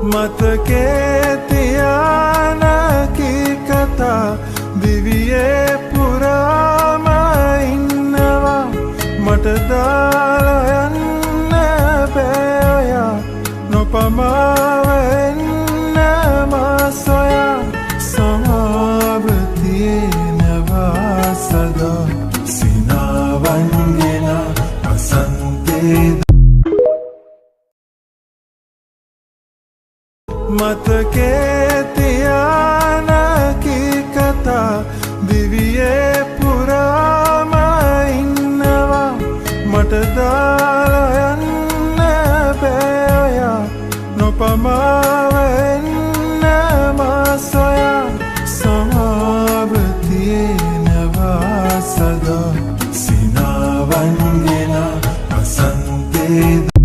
මතකේ තියාන කී කතා දිවියේ පුරාම ඉන්නවා මට දාලා යන්න බෑ ඔයා නොපමාව එන්න මා සොයා සමාව තියෙනවා සදා සිනාවන් ගෙන අසන්තේ මතකේ තියාන කී කතා දිවියේ පුරාම ඉන්නවා මට දාලා යන්න බෑ ඔයා නොපමාව එන්න මා සොයා සමාව තියෙනවා සදා සිනාවන් ගෙන අසන්තේ